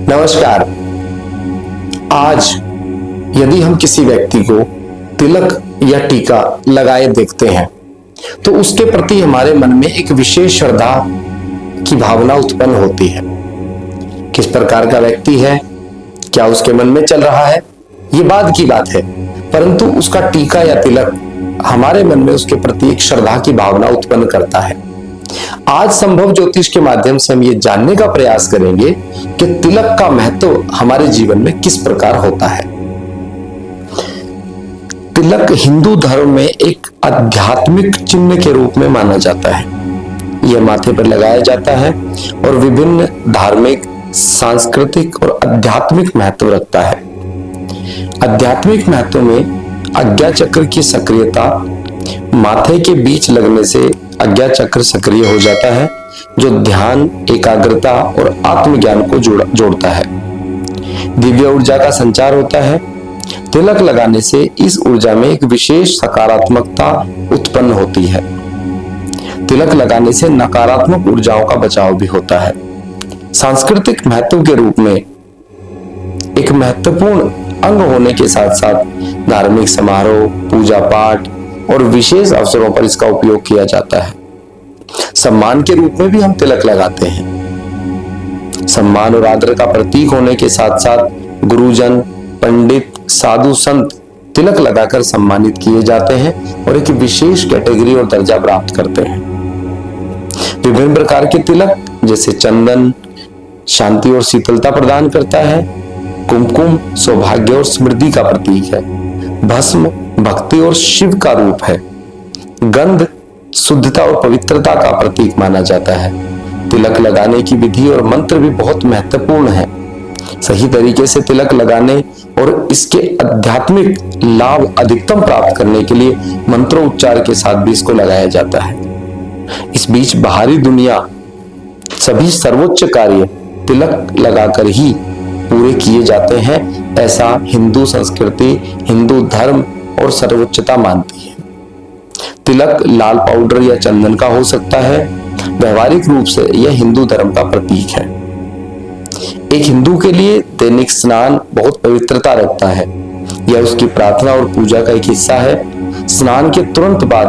नमस्कार। आज यदि हम किसी व्यक्ति को तिलक या टीका लगाए देखते हैं तो उसके प्रति हमारे मन में एक विशेष श्रद्धा की भावना उत्पन्न होती है। किस प्रकार का व्यक्ति है, क्या उसके मन में चल रहा है, ये बाद की बात है, परंतु उसका टीका या तिलक हमारे मन में उसके प्रति एक श्रद्धा की भावना उत्पन्न करता है। आज संभव ज्योतिष के माध्यम से हम ये जानने का प्रयास करेंगे कि तिलक का महत्व हमारे जीवन में किस प्रकार होता है। तिलक हिंदू धर्म में एक आध्यात्मिक चिन्ह के रूप में माना जाता है। यह माथे पर लगाया जाता है और विभिन्न धार्मिक, सांस्कृतिक और आध्यात्मिक महत्व रखता है। आध्यात्मिक महत्व में आज्ञा चक्र की सक्रियता, माथे के बीच लगने से आज्ञा चक्र सक्रिय हो जाता है, जो ध्यान, एकाग्रता और आत्मज्ञान को जोड़ता है। दिव्य ऊर्जा का संचार होता है। तिलक लगाने से इस ऊर्जा में एक विशेष सकारात्मकता उत्पन्न होती है। तिलक लगाने से नकारात्मक ऊर्जाओं का बचाव भी होता है। सांस्कृतिक महत्व के रूप में एक महत्वपूर्ण अंग होने के साथ साथ धार्मिक समारोह, पूजा पाठ और विशेष अवसरों पर इसका उपयोग किया जाता है। सम्मान के रूप में भी हम तिलक लगाते हैं। सम्मान और आदर का प्रतीक होने के साथ साथ गुरुजन, पंडित, साधु संत तिलक लगाकर सम्मानित किए जाते हैं और एक विशेष कैटेगरी और दर्जा प्राप्त करते हैं। विभिन्न प्रकार के तिलक जैसे चंदन शांति और शीतलता प्रदान करता है, कुमकुम सौभाग्य और समृद्धि का प्रतीक है, भस्म भक्ति और शिव का रूप है, गंध शुद्धता और पवित्रता का प्रतीक माना जाता है। तिलक लगाने की विधि और मंत्र भी बहुत महत्वपूर्ण है। सही तरीके से तिलक लगाने और इसके आध्यात्मिक लाभ अधिकतम प्राप्त करने के लिए मंत्रोच्चार के साथ भी इसको लगाया जाता है। इस बीच बाहरी दुनिया सभी सर्वोच्च कार्य तिलक लगाकर ही पूरे किए जाते हैं, ऐसा हिंदू संस्कृति, हिंदू धर्म और सर्वोच्चता मानती है। तिलक लाल पाउडर या चंदन का हो सकता है। व्यवहारिक रूप से यह हिंदू धर्म का प्रतीक है। एक हिंदू के लिए दैनिक स्नान बहुत पवित्रता रखता है। यह उसकी प्रार्थना और पूजा का एक हिस्सा है। स्नान के तुरंत बाद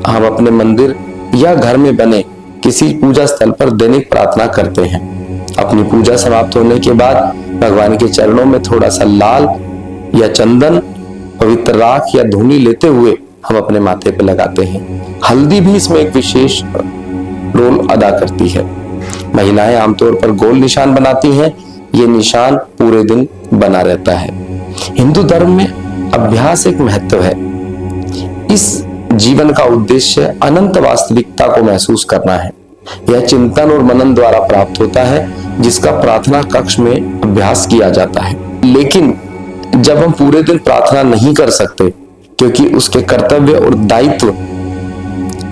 हम अपने मंदिर या घर में बने किसी पूजा स्थल पर दैनिक प्रार्थना करते हैं। अपनी पूजा समाप्त होने के बाद भगवान के चरणों में थोड़ा सा लाल या चंदन, पवित्र राख या धूनी लेते हुए हम अपने माथे पर लगाते हैं। हल्दी भी इसमें एक विशेष रोल अदा करती है। महिलाएं आमतौर पर गोल निशान बनाती हैं। ये निशान पूरे दिन बना रहता है। हिंदू धर्म में अभ्यास एक महत्व है। इस जीवन का उद्देश्य अनंत वास्तविकता को महसूस करना है। यह चिंतन और मनन द्वारा प्राप्त होता है, जिसका प्रार्थना कक्ष में अभ्यास किया जाता है। लेकिन जब हम पूरे दिन प्रार्थना नहीं कर सकते, क्योंकि उसके कर्तव्य और दायित्व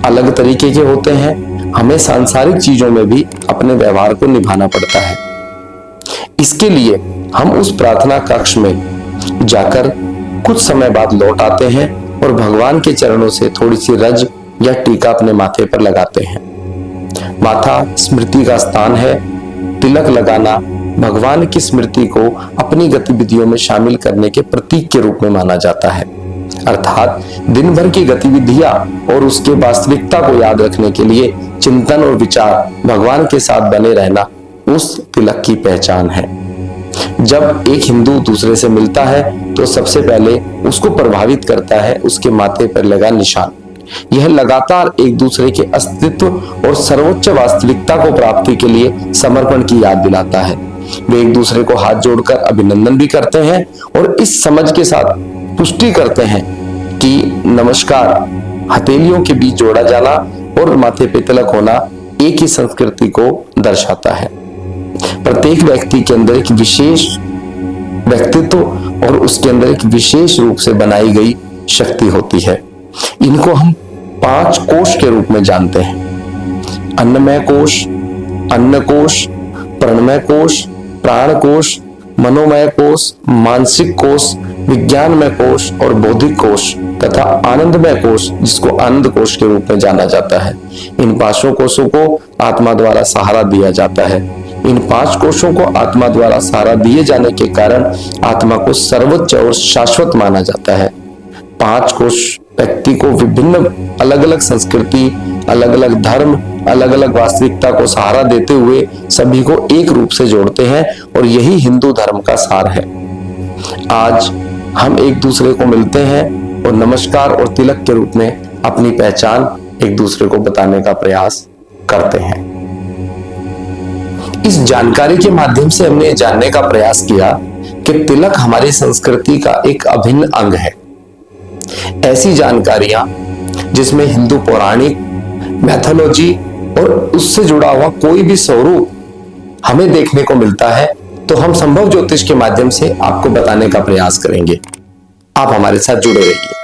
अलग तरीके के होते हैं, हमें सांसारिक चीजों में भी अपने व्यवहार को निभाना पड़ता है। इसके लिए हम उस प्रार्थना कक्ष में जाकर कुछ समय बाद लौट आते हैं और भगवान के चरणों से थोड़ी सी रज या टीका अपने माथे पर लगाते हैं। माथा स्मृति का स्थान है। तिलक लगाना भगवान की स्मृति को अपनी गतिविधियों में शामिल करने के प्रतीक के रूप में माना जाता है। अर्थात दिन भर की गतिविधियां और उसके वास्तविकता को याद रखने के लिए चिंतन और विचार भगवान के साथ बने रहना उस तिलक की पहचान है। जब एक हिंदू दूसरे से मिलता है तो सबसे पहले उसको प्रभावित करता है उसके माथे पर लगा निशान। यह लगातार एक दूसरे के अस्तित्व और सर्वोच्च वास्तविकता को प्राप्ति के लिए समर्पण की याद दिलाता है। वे एक दूसरे को हाथ जोड़कर अभिनंदन भी करते हैं और इस समझ के साथ पुष्टि करते हैं कि नमस्कार, हथेलियों के बीच जोड़ा जाना और माथे पे तिलक होना एक ही संस्कृति को दर्शाता है। प्रत्येक व्यक्ति के अंदर एक विशेष व्यक्तित्व और उसके अंदर एक विशेष रूप से बनाई गई शक्ति होती है। इनको हम 5 कोश के रूप में जानते हैं। अन्नमय कोश, अन्न कोश, प्राणमय कोश, प्राण कोश, मनोमय कोश, मानसिक कोश, विज्ञानमय कोश और बौद्धिक कोश तथा आनंदमय कोश, जिसको आनंद कोश के रूप में जाना जाता है। इन 5 कोशों को आत्मा द्वारा सहारा दिया जाता है। इन 5 कोशों को आत्मा द्वारा सहारा दिए जाने के कारण आत्मा को सर्वोच्च और शाश्वत माना जाता है। 5 कोश व्यक्ति को विभिन्न अलग अलग संस्कृति, अलग अलग धर्म, अलग अलग वास्तविकता को सहारा देते हुए सभी को एक रूप से जोड़ते हैं और यही हिंदू धर्म का सार है। आज हम एक दूसरे को मिलते हैं और नमस्कार और तिलक के रूप में अपनी पहचान एक दूसरे को बताने का प्रयास करते हैं। इस जानकारी के माध्यम से हमने जानने का प्रयास किया कि तिलक हमारी संस्कृति का एक अभिन्न अंग है। ऐसी जानकारियां जिसमें हिंदू पौराणिक, मैथोलॉजी और उससे जुड़ा हुआ कोई भी स्वरूप हमें देखने को मिलता है तो हम संभव ज्योतिष के माध्यम से आपको बताने का प्रयास करेंगे। आप हमारे साथ जुड़े रहिए।